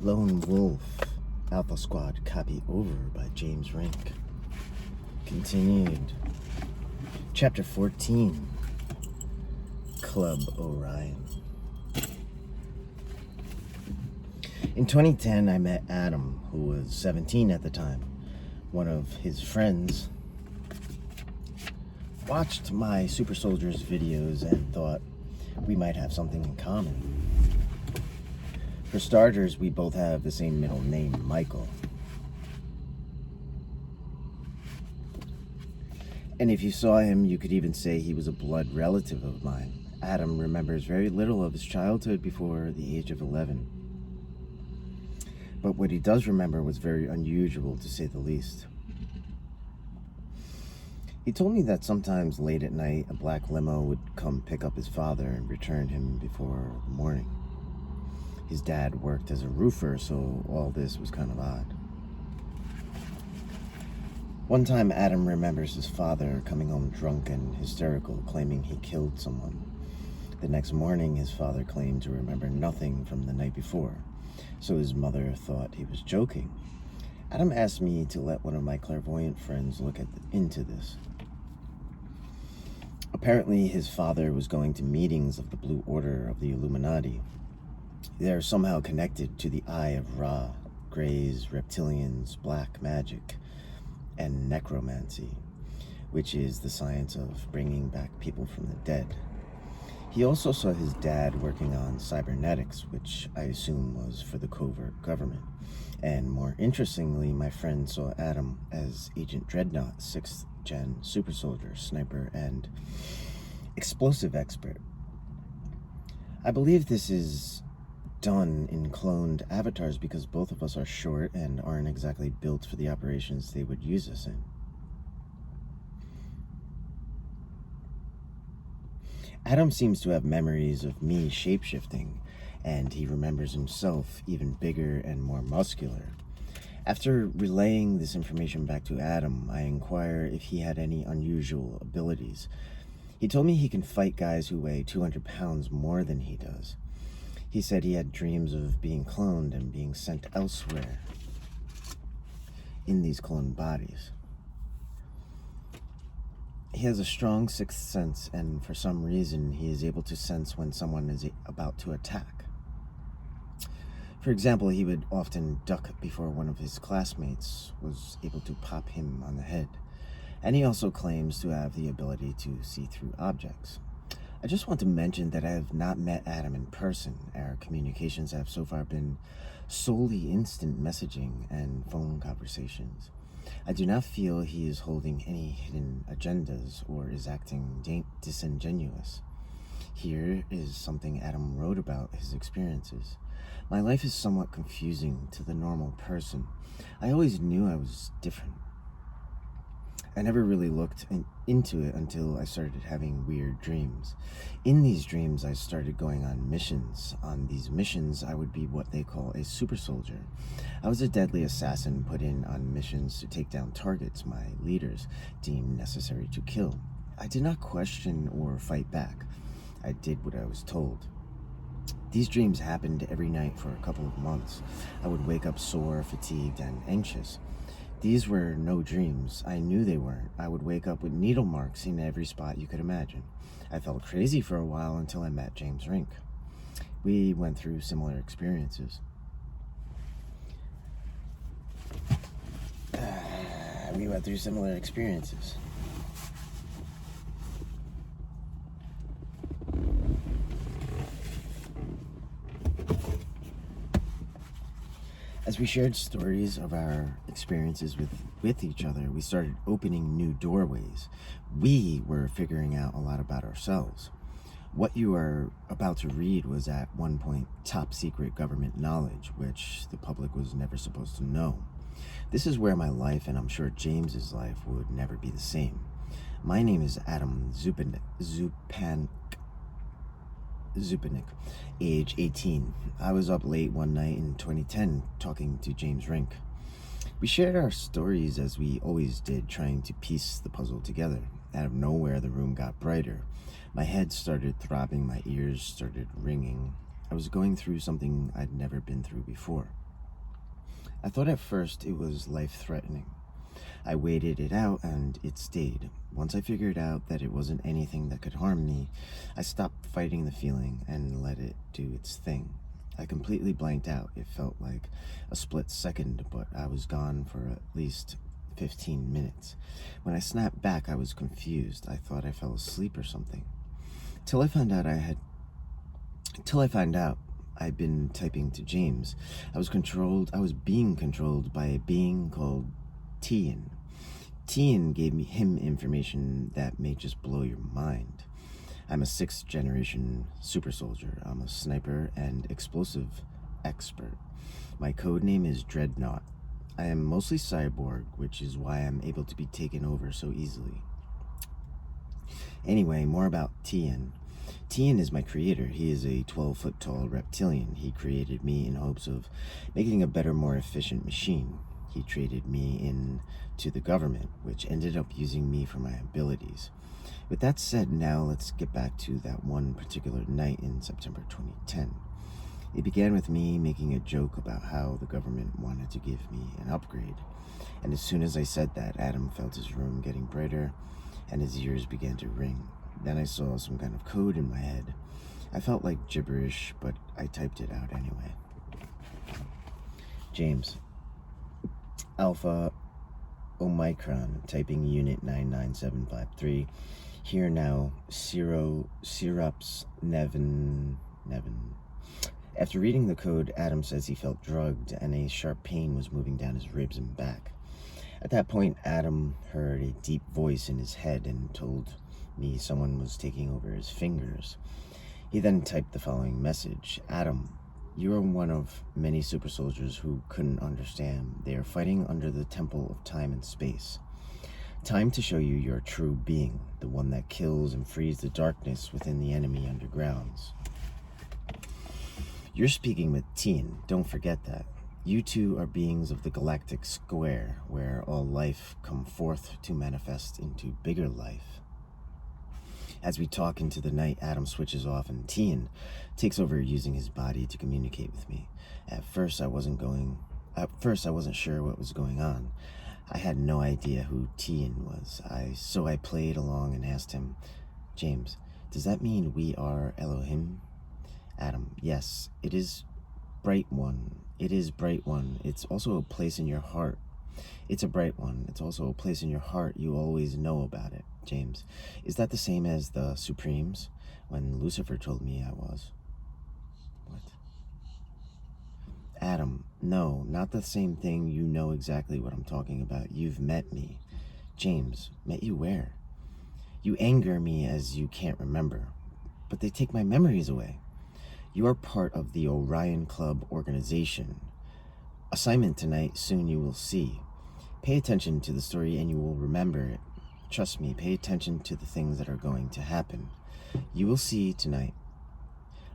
Lone Wolf, Alpha Squad copy over by James Rink. Continued. Chapter 14, Club Orion. In 2010, I met Adam, who was 17 at the time. One of his friends watched my Super Soldiers videos and thought we might have something in common. For starters, we both have the same middle name, Michael. And if you saw him, you could even say he was a blood relative of mine. Adam remembers very little of his childhood before the age of 11. But what he does remember was very unusual, to say the least. He told me that sometimes late at night, a black limo would come pick up his father and return him before the morning. His dad worked as a roofer, so all this was kind of odd. One time, Adam remembers his father coming home drunk and hysterical, claiming he killed someone. The next morning, his father claimed to remember nothing from the night before, so his mother thought he was joking. Adam asked me to let one of my clairvoyant friends look into this. Apparently, his father was going to meetings of the Blue Order of the Illuminati. They are somehow connected to the Eye of Ra, Greys, reptilians, black magic, and necromancy, which is the science of bringing back people from the dead. He also saw his dad working on cybernetics, which I assume was for the covert government. And more interestingly, my friend saw Adam as Agent Dreadnought, 6th Gen super soldier, sniper, and explosive expert. I believe this is done in cloned avatars because both of us are short and aren't exactly built for the operations they would use us in. Adam seems to have memories of me shapeshifting, and he remembers himself even bigger and more muscular. After relaying this information back to Adam, I inquire if he had any unusual abilities. He told me he can fight guys who weigh 200 pounds more than he does. He said he had dreams of being cloned and being sent elsewhere in these cloned bodies. He has a strong sixth sense, and for some reason, he is able to sense when someone is about to attack. For example, he would often duck before one of his classmates was able to pop him on the head. And he also claims to have the ability to see through objects. I just want to mention that I have not met Adam in person. Our communications have so far been solely instant messaging and phone conversations. I do not feel he is holding any hidden agendas or is acting disingenuous. Here is something Adam wrote about his experiences. My life is somewhat confusing to the normal person. I always knew I was different. I never really looked into it until I started having weird dreams. In these dreams, I started going on missions. On these missions, I would be what they call a super soldier. I was a deadly assassin put in on missions to take down targets my leaders deemed necessary to kill. I did not question or fight back. I did what I was told. These dreams happened every night for a couple of months. I would wake up sore, fatigued, and anxious. These were no dreams. I knew they weren't. I would wake up with needle marks in every spot you could imagine. I felt crazy for a while until I met James Rink. We went through similar experiences. As we shared stories of our experiences with each other, we started opening new doorways. We were figuring out a lot about ourselves. What you are about to read was at one point top secret government knowledge, which the public was never supposed to know. This is where my life, and I'm sure James's life, would never be the same. My name is Adam Zupanik, age 18. I was up late one night in 2010 talking to James Rink. We shared our stories as we always did, trying to piece the puzzle together. Out of nowhere, the room got brighter. My head started throbbing, my ears started ringing. I was going through something I'd never been through before. I thought at first it was life-threatening. I waited it out and it stayed. Once I figured out that it wasn't anything that could harm me, I stopped fighting the feeling and let it do its thing. I completely blanked out. It felt like a split second, but I was gone for at least 15 minutes. When I snapped back, I was confused. I thought I fell asleep or something. Till I found out I'd been typing to James. I was being controlled by a being called Tian. Tian gave him information that may just blow your mind. I'm a 6th generation super soldier. I'm a sniper and explosive expert. My code name is Dreadnought. I am mostly cyborg, which is why I'm able to be taken over so easily. Anyway, more about Tian. Tian is my creator. He is a 12-foot tall reptilian. He created me in hopes of making a better, more efficient machine. He traded me in to the government, which ended up using me for my abilities. With that said, now let's get back to that one particular night in September 2010. It began with me making a joke about how the government wanted to give me an upgrade. And as soon as I said that, Adam felt his room getting brighter and his ears began to ring. Then I saw some kind of code in my head. I felt like gibberish, but I typed it out anyway. James. Alpha Omicron, typing unit 99753. Here now, Syrups Nevin. After reading the code, Adam says he felt drugged and a sharp pain was moving down his ribs and back. At that point, Adam heard a deep voice in his head and told me someone was taking over his fingers. He then typed the following message. Adam, you are one of many super soldiers who couldn't understand. They are fighting under the temple of time and space. Time to show you your true being, the one that kills and frees the darkness within the enemy undergrounds. You're speaking with Tian, don't forget that. You two are beings of the galactic square, where all life come forth to manifest into bigger life. As we talk into the night, Adam switches off and Tian takes over, using his body to communicate with me. At first I wasn't sure what was going on. I had no idea who Tian was. So I played along and asked him, James, does that mean we are Elohim? Adam, yes, it is bright one. It is bright one. It's also a place in your heart. It's a bright one. It's also a place in your heart. You always know about it. James, is that the same as the Supremes? When Lucifer told me I was. What? Adam, no, not the same thing. You know exactly what I'm talking about. You've met me. James, met you where? You anger me as you can't remember, but they take my memories away. You are part of the Orion Club organization. Assignment tonight, soon you will see. Pay attention to the story and you will remember it. Trust me, pay attention to the things that are going to happen. You will see tonight.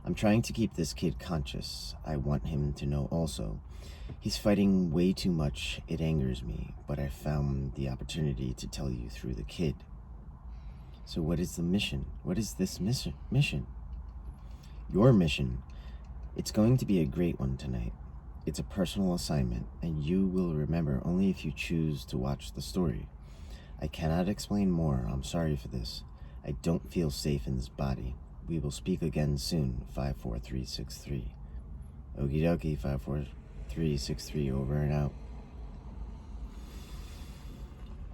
I'm trying to keep this kid conscious. I want him to know also. He's fighting way too much. It angers me, but I found the opportunity to tell you through the kid. So what is the mission? What is this mission? Your mission. It's going to be a great one tonight. It's a personal assignment, and you will remember only if you choose to watch the story. I cannot explain more. I'm sorry for this. I don't feel safe in this body. We will speak again soon. 54363. Okie dokie, 54363, over and out.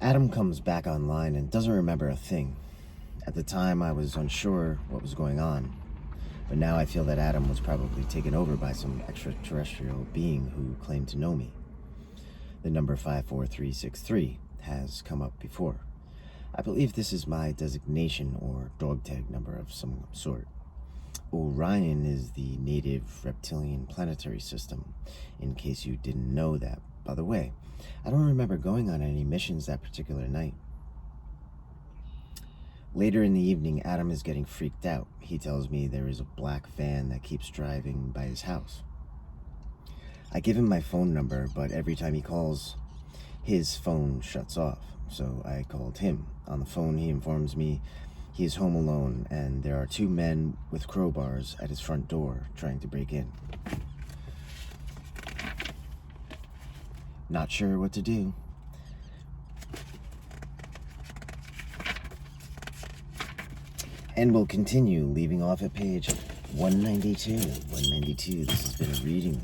Adam comes back online and doesn't remember a thing. At the time, I was unsure what was going on. But now I feel that Adam was probably taken over by some extraterrestrial being who claimed to know me. The number 54363 has come up before. I believe this is my designation or dog tag number of some sort. Orion is the native reptilian planetary system, in case you didn't know that. By the way, I don't remember going on any missions that particular night. Later in the evening, Adam is getting freaked out. He tells me there is a black van that keeps driving by his house. I give him my phone number, but every time he calls, his phone shuts off. So I called him. On the phone, he informs me he is home alone and there are two men with crowbars at his front door trying to break in. not sure what to do. And we'll continue, leaving off at page 192. 192, this has been a reading.